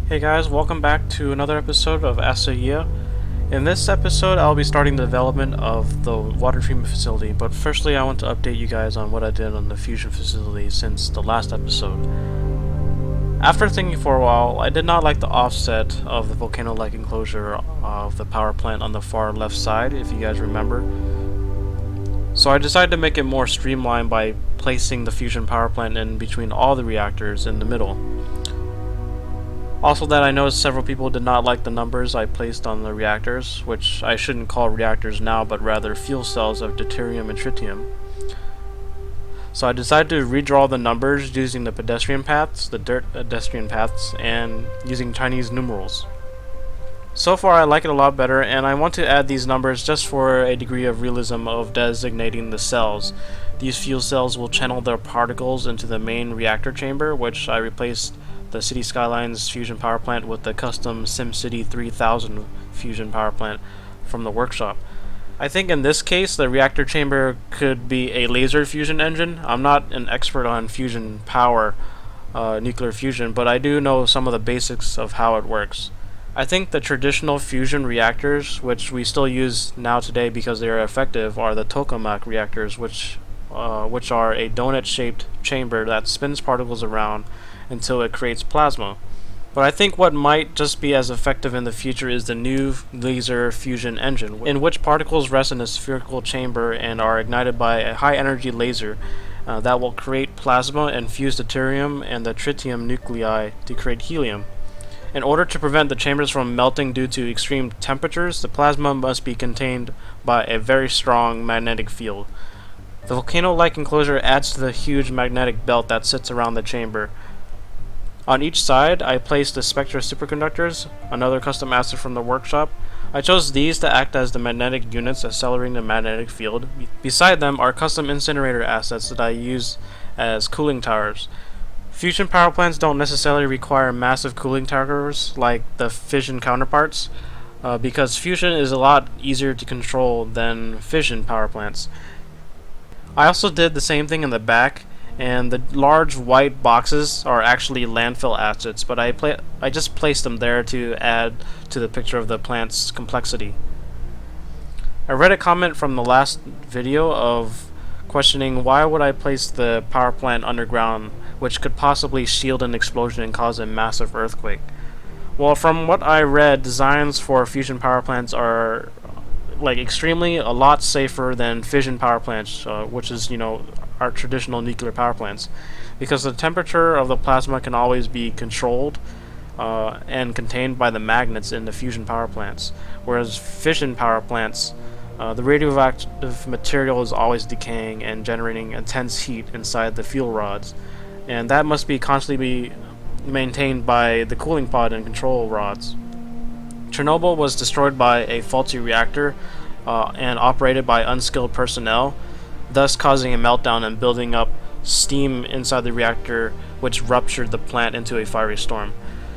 Hey guys, welcome back to another episode of Aster-yee-ah. In this episode, I'll be starting the development of the water treatment facility, but firstly I want to update you guys on what I did on the fusion facility since the last episode. After thinking for a while, I did not like the offset of the volcano-like enclosure of the power plant on the far left side, if you guys remember. So I decided to make it more streamlined by placing the fusion power plant in between all the reactors in the middle. Also, that I noticed several people did not like the numbers I placed on the reactors, which I shouldn't call reactors now, but rather fuel cells of deuterium and tritium. So I decided to redraw the numbers using the pedestrian paths, the dirt pedestrian paths, and using Chinese numerals. So far I like it a lot better, and I want to add these numbers just for a degree of realism of designating the cells. These fuel cells will channel their particles into the main reactor chamber, which I replaced the City Skylines fusion power plant with the custom SimCity 3000 fusion power plant from the workshop. I think in this case the reactor chamber could be a laser fusion engine. I'm not an expert on fusion power, nuclear fusion, but I do know some of the basics of how it works. I think the traditional fusion reactors, which we still use now today because they are effective, are the tokamak reactors, which are a donut-shaped chamber that spins particles around until it creates plasma. But I think what might just be as effective in the future is the new laser fusion engine, in which particles rest in a spherical chamber and are ignited by a high-energy laser that will create plasma and fuse the deuterium and the tritium nuclei to create helium. In order to prevent the chambers from melting due to extreme temperatures, the plasma must be contained by a very strong magnetic field. The volcano-like enclosure adds to the huge magnetic belt that sits around the chamber. On each side, I placed the Spectra superconductors, another custom asset from the workshop. I chose these to act as the magnetic units accelerating the magnetic field. Beside them are custom incinerator assets that I use as cooling towers. Fusion power plants don't necessarily require massive cooling towers like the fission counterparts, because fusion is a lot easier to control than fission power plants. I also did the same thing in the back, and the large white boxes are actually landfill assets, but I just placed them there to add to the picture of the plant's complexity. I read a comment from the last video of questioning why would I place the power plant underground, which could possibly shield an explosion and cause a massive earthquake. Well, from what I read, designs for fusion power plants are extremely a lot safer than fission power plants, which is, our traditional nuclear power plants, because the temperature of the plasma can always be controlled and contained by the magnets in the fusion power plants, whereas fission power plants, the radioactive material is always decaying and generating intense heat inside the fuel rods, and that must be constantly maintained by the cooling pod and control rods. Chernobyl was destroyed by a faulty reactor and operated by unskilled personnel, thus causing a meltdown and building up steam inside the reactor, which ruptured the plant into a fiery storm.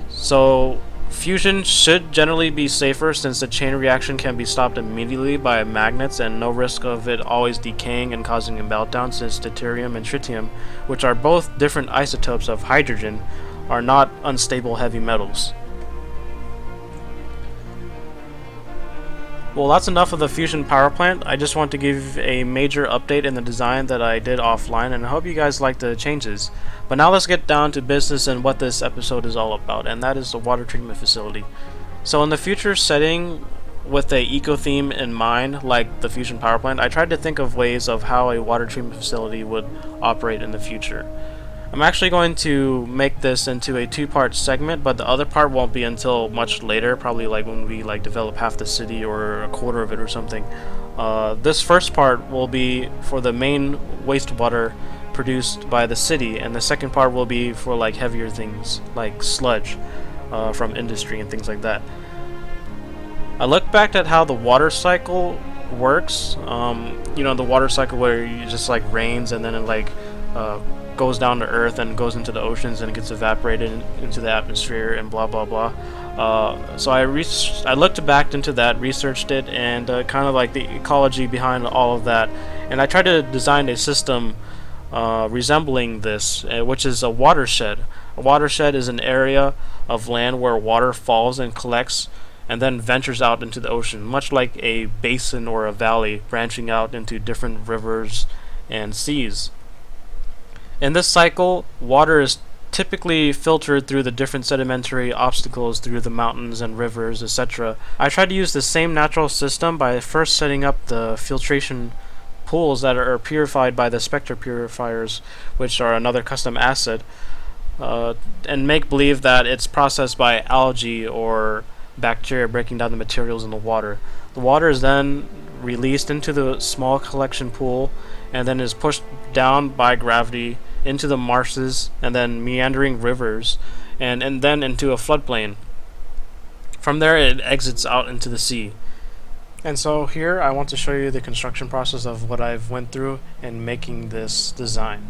So fusion should generally be safer since the chain reaction can be stopped immediately by magnets and no risk of it always decaying and causing a meltdown, since deuterium and tritium, which are both different isotopes of hydrogen, are not unstable heavy metals. Well, that's enough of the fusion power plant. I just want to give a major update in the design that I did offline, and I hope you guys like the changes. But now let's get down to business and what this episode is all about, and that is the water treatment facility. So in the future setting, with a eco theme in mind, like the fusion power plant, I tried to think of ways of how a water treatment facility would operate in the future. I'm actually going to make this into a two-part segment, but the other part won't be until much later, probably when we develop half the city or a quarter of it or something. This first part will be for the main wastewater produced by the city, and the second part will be for heavier things like sludge from industry and things like that. I looked back at how the water cycle works. The water cycle where it just rains and then it goes down to earth and goes into the oceans and gets evaporated into the atmosphere and blah blah blah. So I looked back into that, researched it, and kind of the ecology behind all of that, and I tried to design a system resembling this, which is a watershed. A watershed is an area of land where water falls and collects and then ventures out into the ocean, much like a basin or a valley branching out into different rivers and seas. In this cycle, water is typically filtered through the different sedimentary obstacles through the mountains and rivers, etc. I tried to use the same natural system by first setting up the filtration pools that are purified by the spectra purifiers, which are another custom asset, and make believe that it's processed by algae or bacteria breaking down the materials in the water. The water is then released into the small collection pool and then is pushed down by gravity into the marshes and then meandering rivers and then into a floodplain. From there it exits out into the sea. And so here I want to show you the construction process of what I've went through in making this design.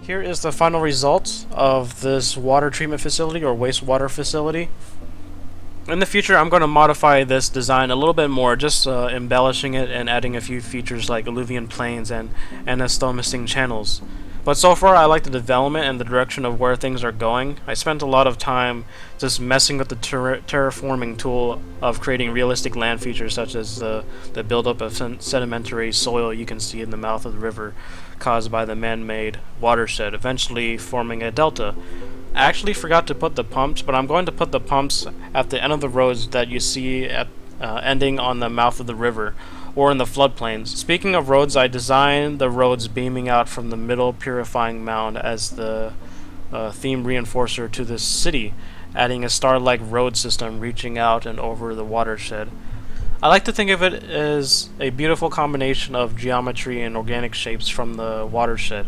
Here is the final result of this water treatment facility or wastewater facility. In the future, I'm going to modify this design a little bit more, just embellishing it and adding a few features like alluvial plains and anastomosing channels. But so far, I like the development and the direction of where things are going. I spent a lot of time just messing with the terraforming tool of creating realistic land features such as the buildup of sedimentary soil you can see in the mouth of the river caused by the man-made watershed, eventually forming a delta. I actually forgot to put the pumps, but I'm going to put the pumps at the end of the roads that you see at ending on the mouth of the river or in the floodplains. Speaking of roads, I designed the roads beaming out from the middle purifying mound as the theme reinforcer to this city, adding a star-like road system reaching out and over the watershed. I like to think of it as a beautiful combination of geometry and organic shapes from the watershed.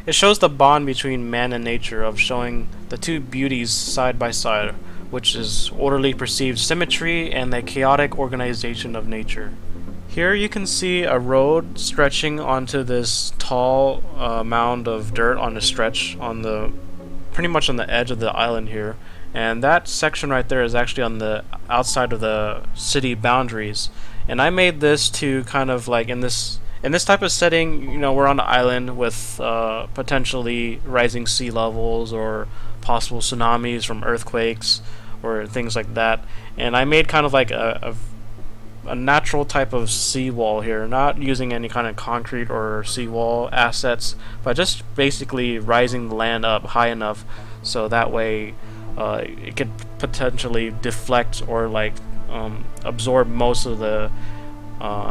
It shows the bond between man and nature, of showing the two beauties side by side, which is orderly perceived symmetry and the chaotic organization of nature. Here you can see a road stretching onto this tall mound of dirt on a stretch on the pretty much on the edge of the island here, and that section right there is actually on the outside of the city boundaries. And I made this to kind of like in this type of setting, you know, we're on an island with potentially rising sea levels or possible tsunamis from earthquakes or things like that. And I made kind of like a natural type of seawall here, not using any kind of concrete or seawall assets, but just basically rising the land up high enough so that way it could potentially deflect or like absorb most of the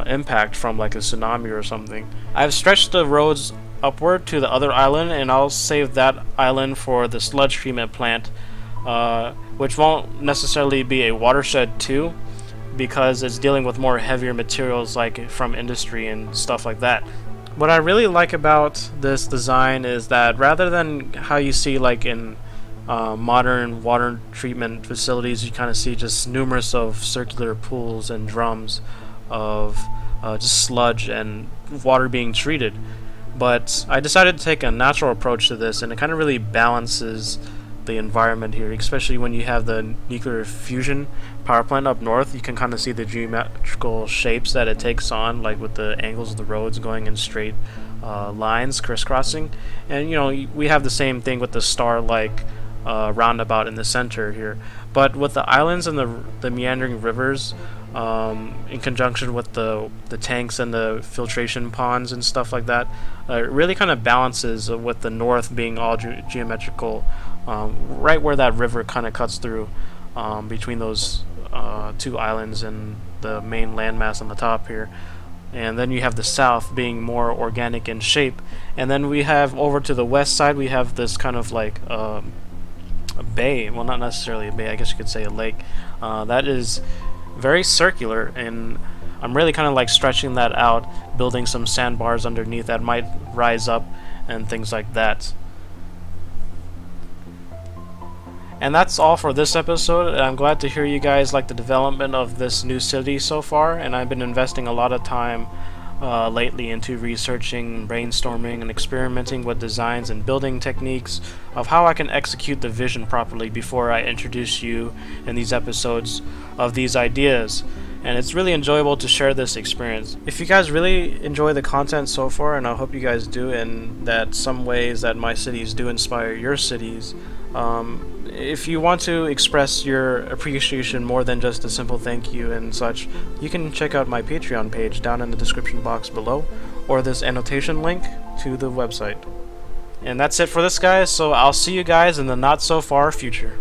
impact from like a tsunami or something. I've stretched the roads upward to the other island, and I'll save that island for the sludge treatment plant, which won't necessarily be a watershed too, because it's dealing with more heavier materials like from industry and stuff like that. What I really like about this design is that rather than how you see like in modern water treatment facilities, you kind of see just numerous of circular pools and drums of just sludge and water being treated. But I decided to take a natural approach to this, and it kind of really balances the environment here, especially when you have the nuclear fusion power plant up north. You can kind of see the geometrical shapes that it takes on, like with the angles of the roads going in straight lines crisscrossing. And you know, we have the same thing with the star-like roundabout in the center here. But with the islands and the meandering rivers, in conjunction with the tanks and the filtration ponds and stuff like that, it really kind of balances with the north being all geometrical, right where that river kind of cuts through between those two islands and the main landmass on the top here. And then you have the south being more organic in shape, and then we have over to the west side we have this kind of like a bay, well not necessarily a bay, I guess you could say a lake, that is very circular, and I'm really kind of like stretching that out, building some sandbars underneath that might rise up and things like that. And that's all for this episode. I'm glad to hear you guys like the development of this new city so far, and I've been investing a lot of time lately into researching, brainstorming, and experimenting with designs and building techniques of how I can execute the vision properly before I introduce you in these episodes of these ideas. And it's really enjoyable to share this experience. If you guys really enjoy the content so far, and I hope you guys do, and that some ways that my cities do inspire your cities, if you want to express your appreciation more than just a simple thank you and such, you can check out my Patreon page down in the description box below, or this annotation link to the website. And that's it for this, guys, so I'll see you guys in the not so far future.